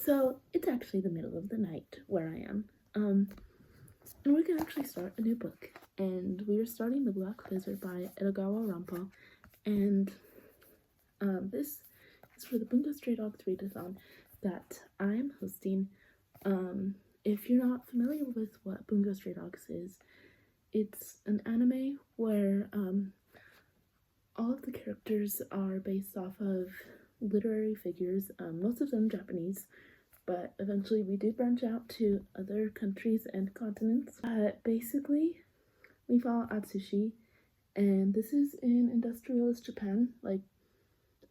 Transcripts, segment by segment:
So it's actually the middle of the night where I am. And we're gonna actually start a new book. And we are starting The Black Lizard by Edogawa Ranpo. And this is for the Bungo Stray Dogs Readathon that I'm hosting. If you're not familiar with what Bungo Stray Dogs is, it's an anime where all of the characters are based off of literary figures, most of them Japanese, but eventually we do branch out to other countries and continents. Basically, we follow Atsushi, and this is in industrialist Japan, like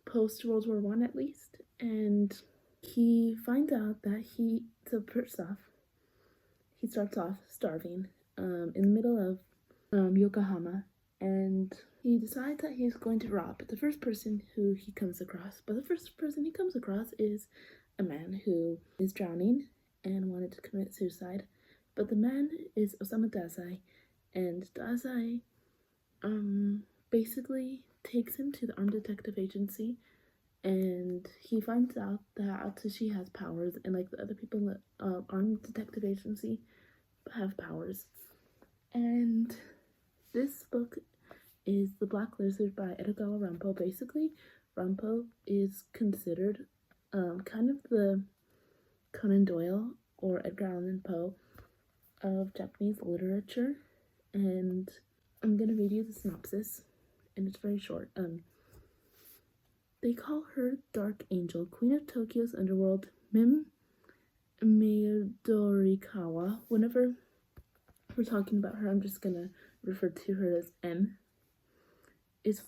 post-World War I at least, and he finds out that first off, he starts off starving in the middle of Yokohama, and he decides that he's going to rob the first person who he comes across. But the first person he comes across is a man who is drowning and wanted to commit suicide. But the man is Osamu Dazai, and Dazai basically takes him to the Armed Detective Agency, and he finds out that Atsushi has powers, and like the other people in the Armed Detective Agency have powers. And this book is The Black Lizard by Edogawa Ranpo. Basically, Ranpo is considered kind of the Conan Doyle or Edgar Allan Poe of Japanese literature. And I'm gonna read you the synopsis, and it's very short. They call her Dark Angel, Queen of Tokyo's underworld. Mim Midorikawa. Whenever we're talking about her, I'm just gonna refer to her as M. Is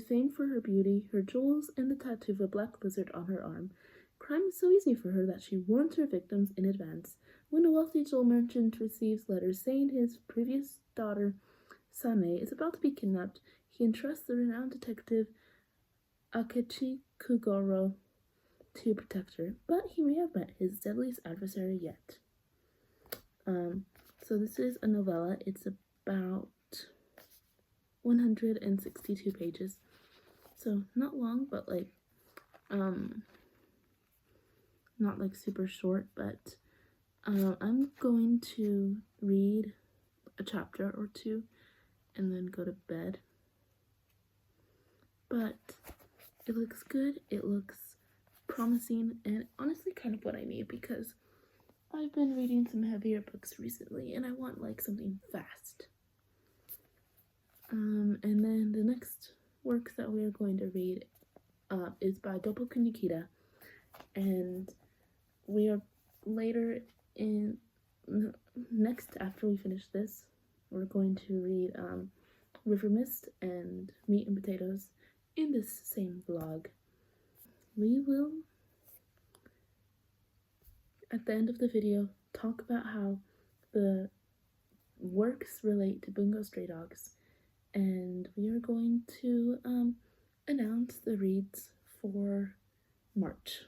famed for her beauty, her jewels, and the tattoo of a black lizard on her arm. Crime is so easy for her that she warns her victims in advance. When a wealthy jewel merchant receives letters saying his previous daughter, Same, is about to be kidnapped, he entrusts the renowned detective Akechi Kugoro to protect her, but he may have met his deadliest adversary yet. So this is a novella. It's about 162 pages, so not long, but like not like super short. But I'm going to read a chapter or two and then go to bed. But it looks good, it looks promising, and honestly kind of what I need, because I've been reading some heavier books recently and I want like something fast. And then the next work that we are going to read is by Doppo Kunikida, and we are later in after we finish this, we're going to read River Mist and Meat and Potatoes in this same vlog. We will, at the end of the video, talk about how the works relate to Bungo Stray Dogs, and we are going to announce the reads for March.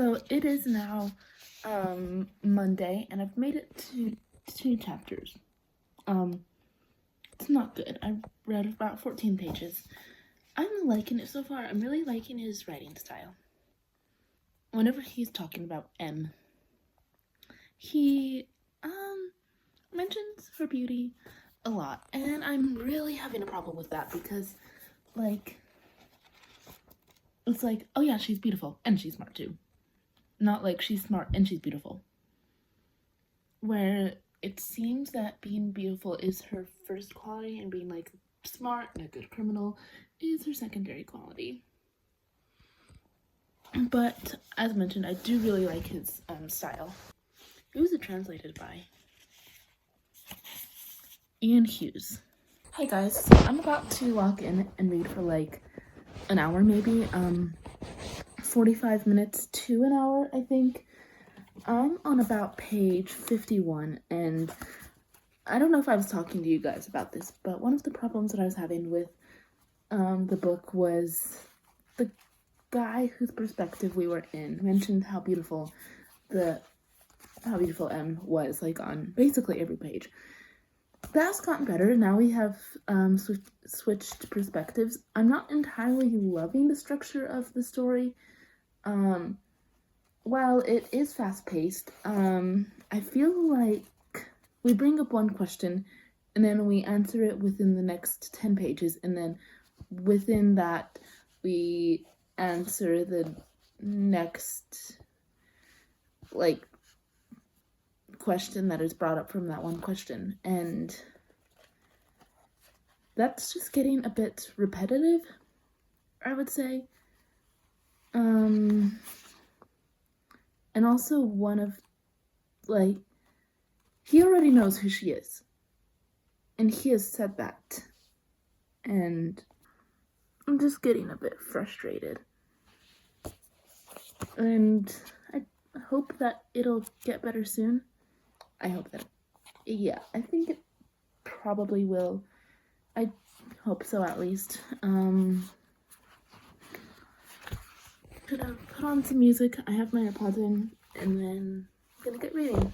So it is now Monday, and I've made it to 2 chapters. It's not good. I've read about 14 pages. I'm liking it so far. I'm really liking his writing style. Whenever he's talking about M, he mentions her beauty a lot, and I'm really having a problem with that because, like, it's like, oh yeah, she's beautiful and she's smart too. Not like she's smart and she's beautiful. Where it seems that being beautiful is her first quality and being like smart and a good criminal is her secondary quality. But as mentioned, I do really like his style. Who was it translated by? Ian Hughes. Hey guys, so I'm about to log in and read for like an hour maybe, 45 minutes to an hour, I think. I'm on about page 51, and I don't know if I was talking to you guys about this, but one of the problems that I was having with the book was the guy whose perspective we were in mentioned how beautiful M was, like, on basically every page. That's gotten better. Now we have switched perspectives. I'm not entirely loving the structure of the story. While it is fast-paced, I feel like we bring up one question and then we answer it within the next 10 pages, and then within that we answer the next, like, question that is brought up from that one question, and that's just getting a bit repetitive, I would say. And also one of, like, he already knows who she is, and he has said that, and I'm just getting a bit frustrated, and I hope that it'll get better soon. I hope that, yeah, I think it probably will. I hope so, at least. Gonna put on some music. I have my AirPods in, and then I'm gonna get reading.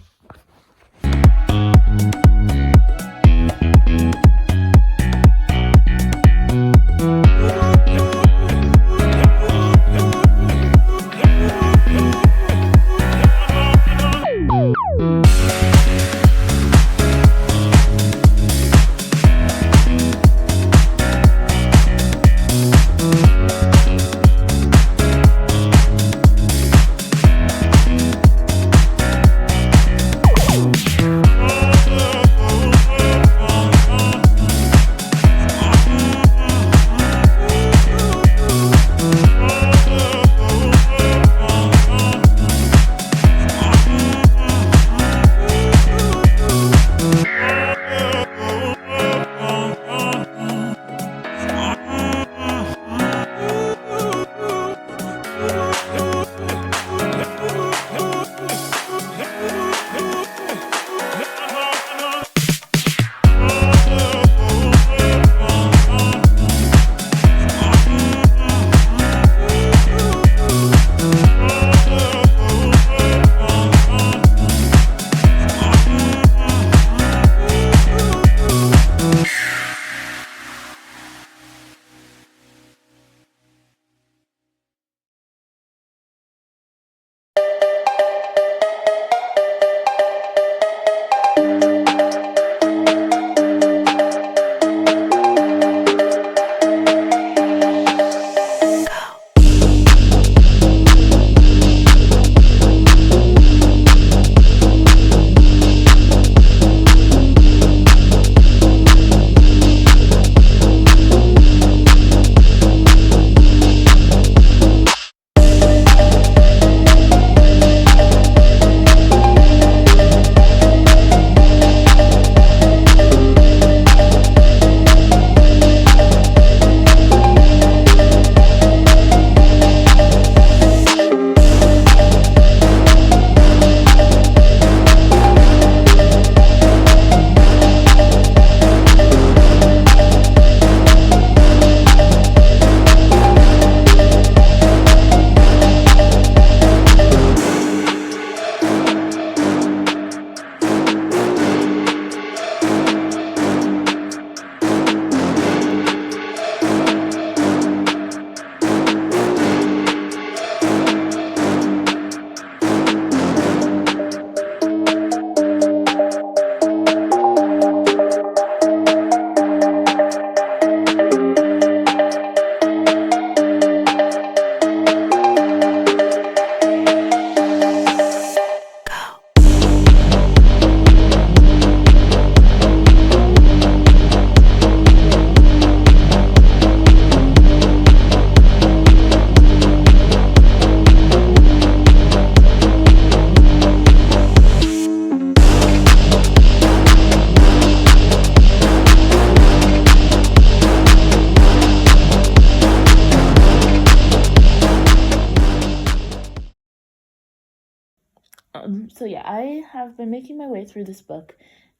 So yeah, I have been making my way through this book,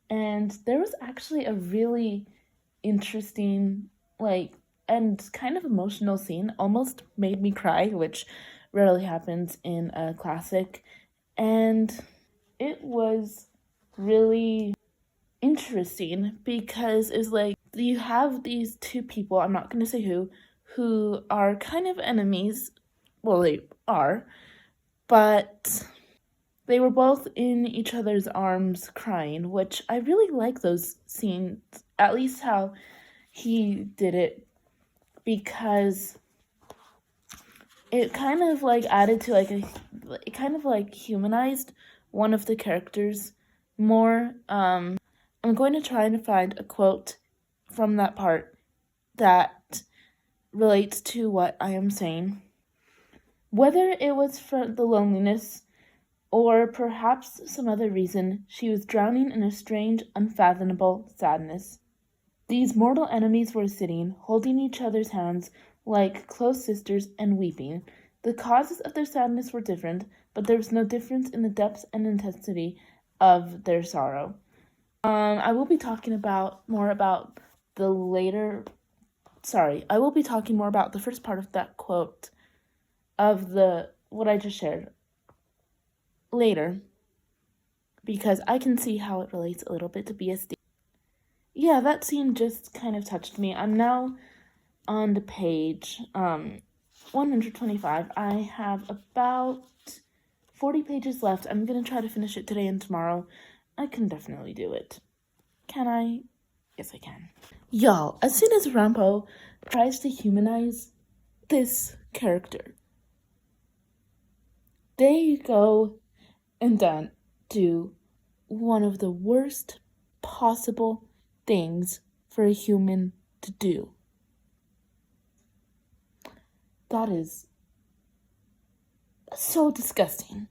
and there was actually a really interesting, like, and kind of emotional scene. Almost made me cry, which rarely happens in a classic. And it was really interesting because it's like you have these two people, I'm not going to say who are kind of enemies. Well, they are, but they were both in each other's arms crying, which I really like those scenes, at least how he did it, because it kind of like added to like it kind of like humanized one of the characters more. I'm going to try and find a quote from that part that relates to what I am saying. Whether it was for the loneliness or perhaps some other reason, she was drowning in a strange, unfathomable sadness. These mortal enemies were sitting, holding each other's hands like close sisters and weeping. The causes of their sadness were different, but there was no difference in the depth and intensity of their sorrow. I will be talking more about the first part of that quote of what I just shared later, because I can see how it relates a little bit to BSD. Yeah, that scene just kind of touched me. I'm now on the page 125. I have about 40 pages left. I'm going to try to finish it today and tomorrow. I can definitely do it. Can I? Yes, I can. Y'all, as soon as Ranpo tries to humanize this character, they go and do one of the worst possible things for a human to do. That is so disgusting.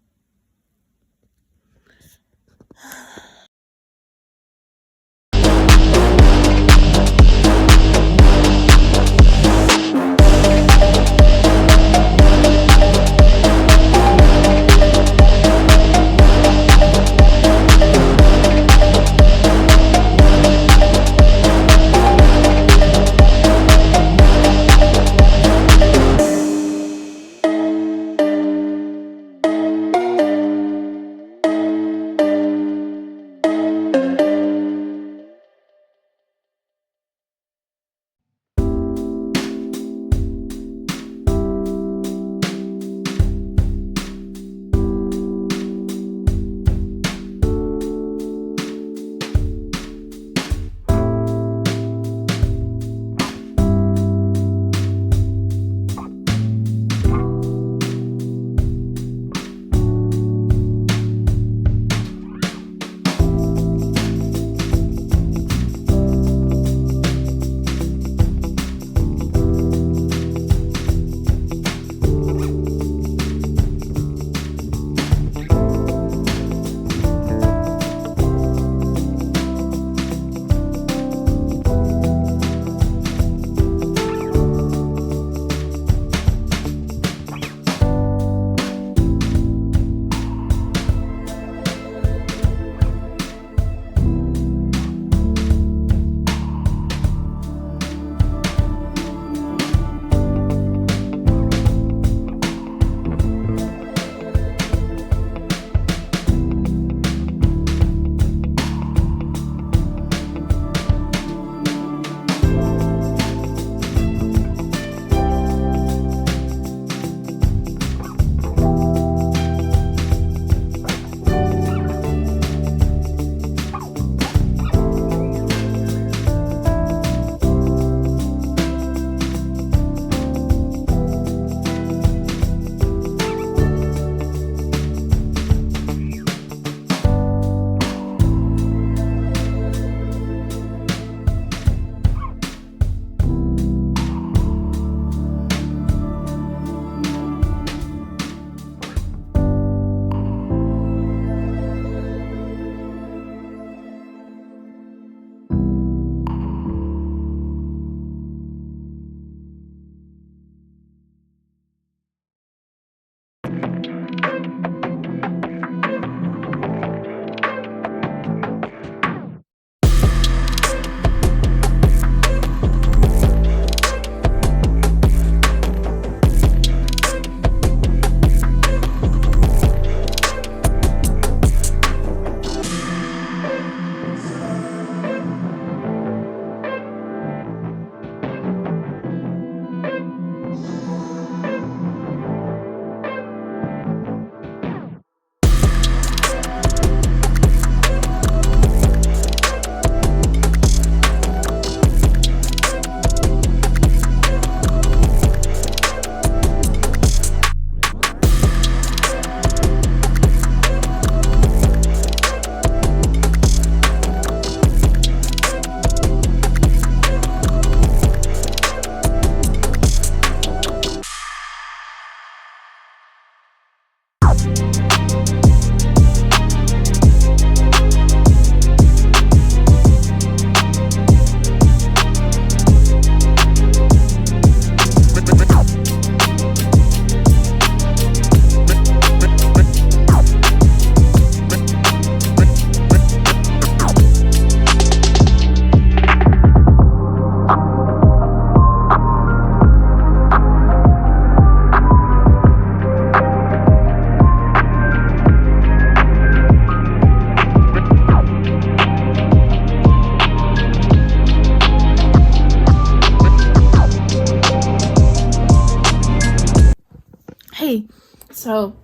So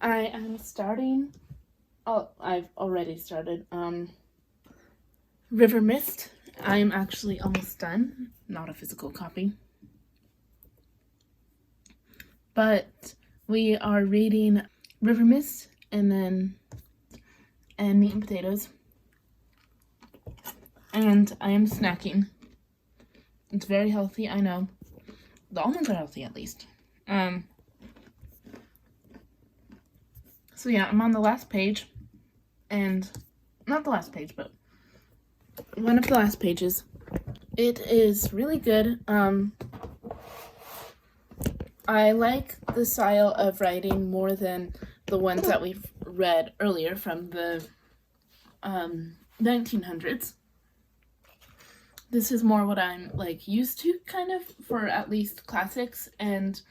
I am starting. Oh, I've already started. River Mist. I am actually almost done. Not a physical copy. But we are reading River Mist and Meat and Potatoes. And I am snacking. It's very healthy, I know. The almonds are healthy, at least. So yeah, I'm on the last page. And not the last page, but one of the last pages. It is really good. I like the style of writing more than the ones that we've read earlier from the 1900s. This is more what I'm like used to, kind of, for at least classics, and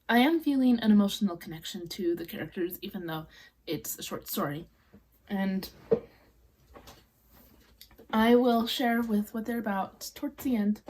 I am feeling an emotional connection to the characters, even though it's a short story. And I will share with what they're about towards the end.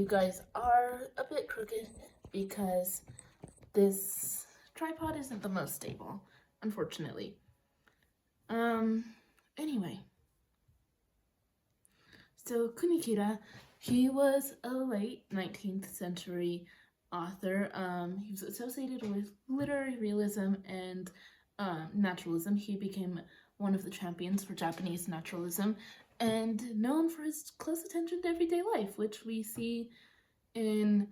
you guys are a bit crooked because this tripod isn't the most stable, unfortunately. Anyway. So Kunikida, he was a late 19th century author. He was associated with literary realism and naturalism. He became one of the champions for Japanese naturalism and known for his close attention to everyday life, which we see in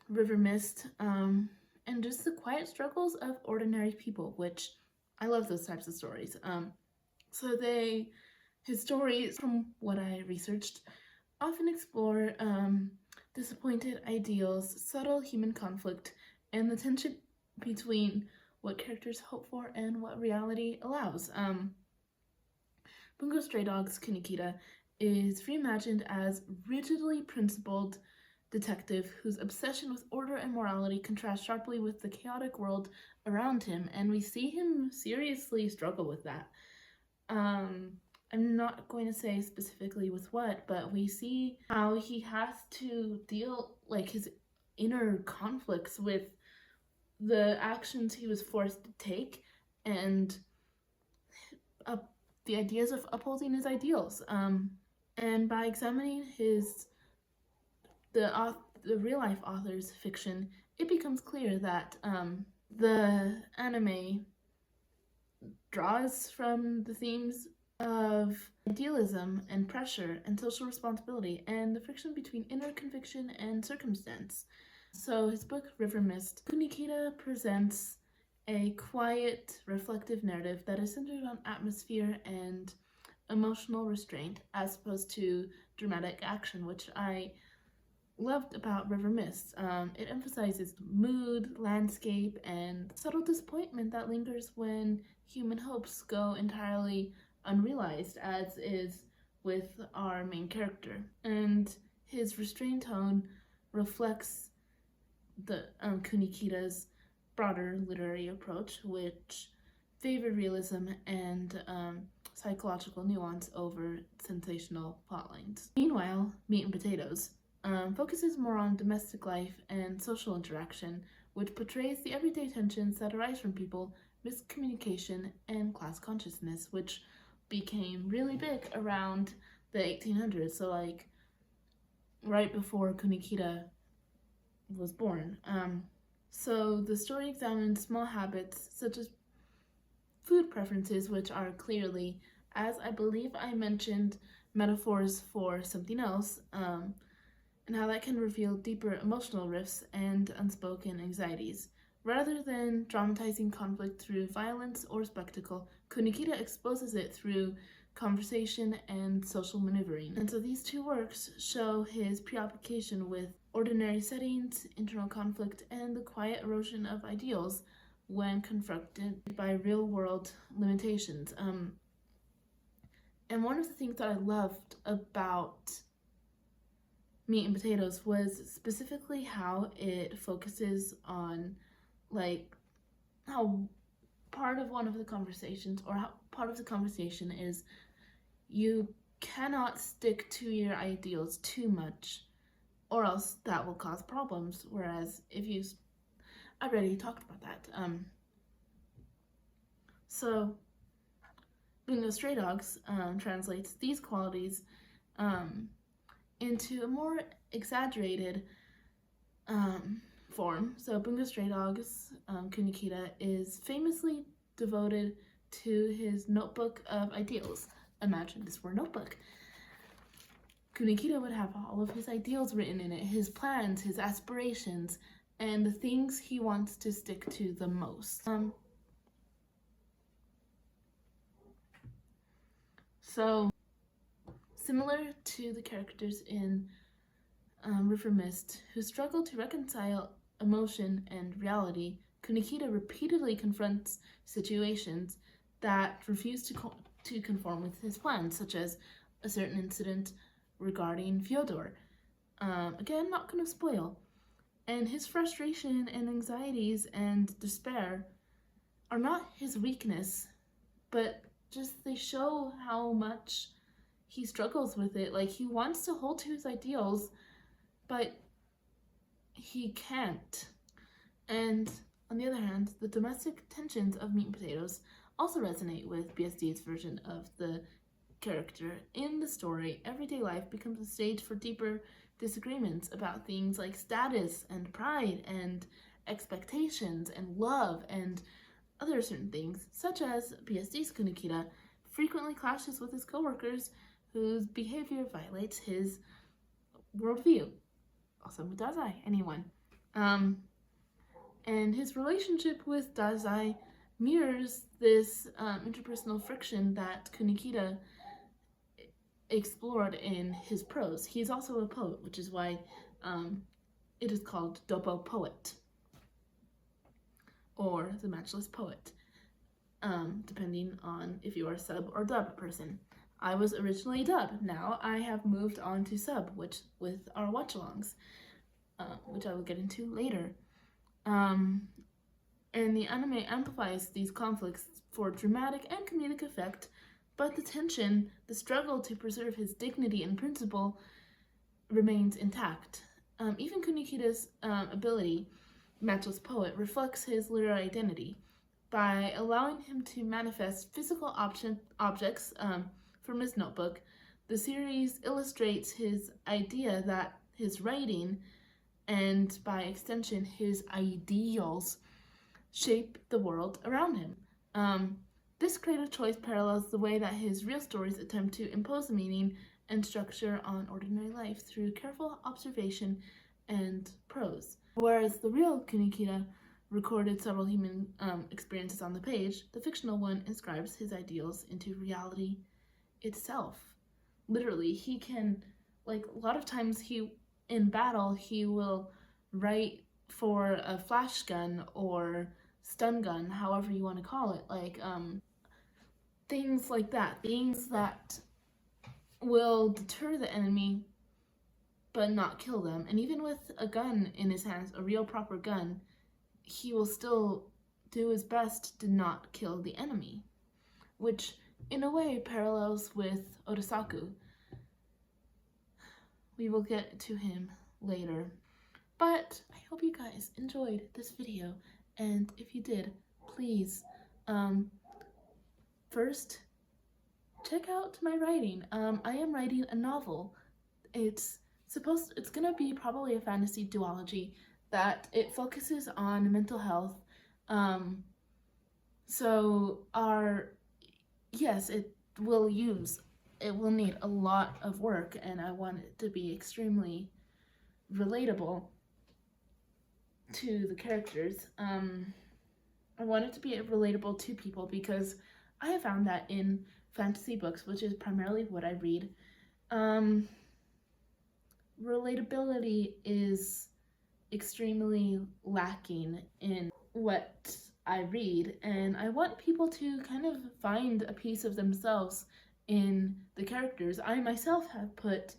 River Mist, and just the quiet struggles of ordinary people, which I love those types of stories. His stories, from what I researched, often explore disappointed ideals, subtle human conflict, and the tension between what characters hope for and what reality allows. Bungo Stray Dogs Kunikida is reimagined as rigidly principled detective whose obsession with order and morality contrasts sharply with the chaotic world around him, and we see him seriously struggle with that. I'm not going to say specifically with what, but we see how he has to deal, like, his inner conflicts with the actions he was forced to take and the ideas of upholding his ideals. And by examining the real-life author's fiction, it becomes clear that the anime draws from the themes of idealism and pressure and social responsibility and the friction between inner conviction and circumstance. So his book, River Mist, Kunikida presents a quiet, reflective narrative that is centered on atmosphere and emotional restraint as opposed to dramatic action, which I loved about River Mist. It emphasizes mood, landscape, and subtle disappointment that lingers when human hopes go entirely unrealized, as is with our main character. And his restrained tone reflects the Kunikida's broader literary approach, which favored realism and psychological nuance over sensational plotlines. Meanwhile, Meat and Potatoes focuses more on domestic life and social interaction, which portrays the everyday tensions that arise from people, miscommunication, and class consciousness, which became really big around the 1800s, so like right before Kunikida was born. So the story examines small habits such as food preferences, which are clearly, as I believe I mentioned, metaphors for something else, and how that can reveal deeper emotional rifts and unspoken anxieties. Rather than dramatizing conflict through violence or spectacle, Kunikida exposes it through conversation and social maneuvering. And so these two works show his preoccupation with ordinary settings, internal conflict, and the quiet erosion of ideals when confronted by real-world limitations. And one of the things that I loved about Meat and Potatoes was specifically how it focuses on, like, how part of the conversation is you cannot stick to your ideals too much or else that will cause problems, whereas if you, I already talked about that. So Bungo Stray Dogs translates these qualities into a more exaggerated form. So Bungo Stray Dogs Kunikida is famously devoted to his notebook of ideals. Imagine this were a notebook. Kunikida would have all of his ideals written in it, his plans, his aspirations, and the things he wants to stick to the most. So, similar to the characters in River Mist, who struggle to reconcile emotion and reality, Kunikida repeatedly confronts situations that refuse to conform with his plans, such as a certain incident regarding Fyodor. Again, not going to spoil. And his frustration and anxieties and despair are not his weakness, but just they show how much he struggles with it. Like, he wants to hold to his ideals, but he can't. And on the other hand, the domestic tensions of Meat and Potatoes also resonate with BSD's version of the character. In the story, everyday life becomes a stage for deeper disagreements about things like status and pride and expectations and love and other certain things, such as BSD's Kunikida frequently clashes with his coworkers whose behavior violates his worldview. Also with Dazai, anyone. And his relationship with Dazai mirrors this interpersonal friction that Kunikida explored in his prose. He's also a poet, which is why it is called Doppo Poet, or the Matchless Poet, depending on if you are a sub or dub person. I was originally dub. Now I have moved on to sub, which with our watch-alongs, which I will get into later. And the anime amplifies these conflicts for dramatic and comedic effect, but the tension, the struggle to preserve his dignity and principle remains intact. Even Kunikida's ability, Matchless Poet, reflects his literary identity. By allowing him to manifest physical objects from his notebook, the series illustrates his idea that his writing, and by extension his ideals, shape the world around him. This creative choice parallels the way that his real stories attempt to impose meaning and structure on ordinary life through careful observation and prose. Whereas the real Kunikida recorded several human experiences on the page, the fictional one inscribes his ideals into reality itself. Literally, he can, like, a lot of times in battle, he will write for a flash gun or stun gun, however you want to call it, like, things like that, things that will deter the enemy but not kill them. And even with a gun in his hands, a real proper gun, he will still do his best to not kill the enemy, which in a way parallels with Otosaku. We will get to him later. But I hope you guys enjoyed this video, and if you did, please, first, check out my writing. I am writing a novel. It's gonna be probably a fantasy duology that it focuses on mental health. Yes, it will need a lot of work, and I want it to be extremely relatable to the characters. I want it to be relatable to people because I have found that in fantasy books, which is primarily what I read, relatability is extremely lacking in what I read, and I want people to kind of find a piece of themselves in the characters. I myself have put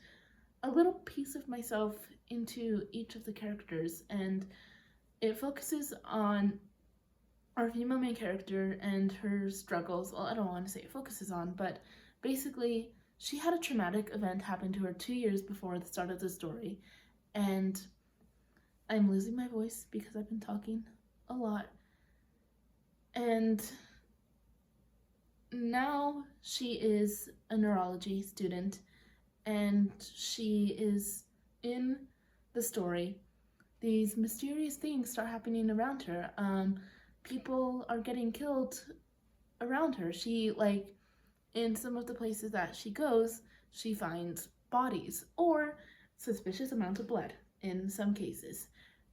a little piece of myself into each of the characters, and it focuses on our female main character and her struggles. Well, I don't want to say it focuses on, but basically she had a traumatic event happen to her 2 years before the start of the story, and I'm losing my voice because I've been talking a lot. And now she is a neurology student, and she is in the story. These mysterious things start happening around her. People are getting killed around her. She, like, in some of the places that she goes, she finds bodies or suspicious amounts of blood in some cases.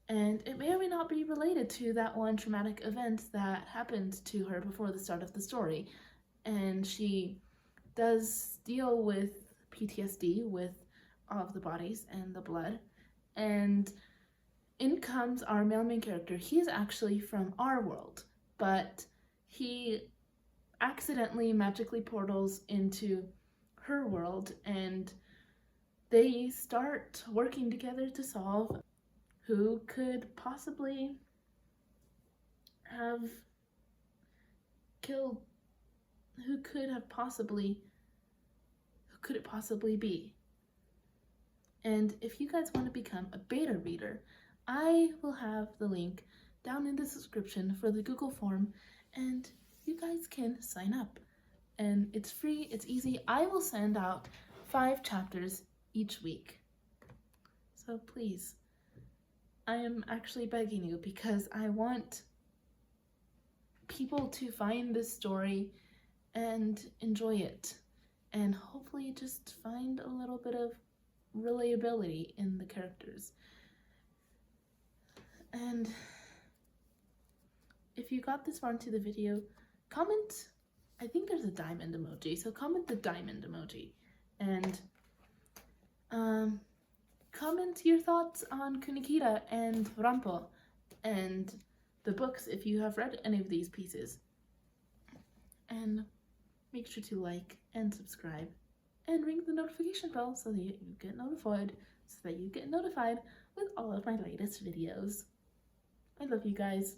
And it may or may not be related to that one traumatic event that happened to her before the start of the story. And she does deal with PTSD with all of the bodies and the blood. And in comes our male main character. He is actually from our world, but he accidentally magically portals into her world, and they start working together to solve who could possibly have Who could it possibly be? And if you guys want to become a beta reader, I will have the link down in the description for the Google form, and you guys can sign up. And it's free, it's easy. I will send out 5 chapters each week. So please, I am actually begging you because I want people to find this story and enjoy it, and hopefully just find a little bit of relatability in the characters. And if you got this far into the video, comment, I think there's a diamond emoji, so comment the diamond emoji, and comment your thoughts on Kunikida and Ranpo and the books if you have read any of these pieces. And make sure to like and subscribe and ring the notification bell so that you get notified with all of my latest videos. I love you guys.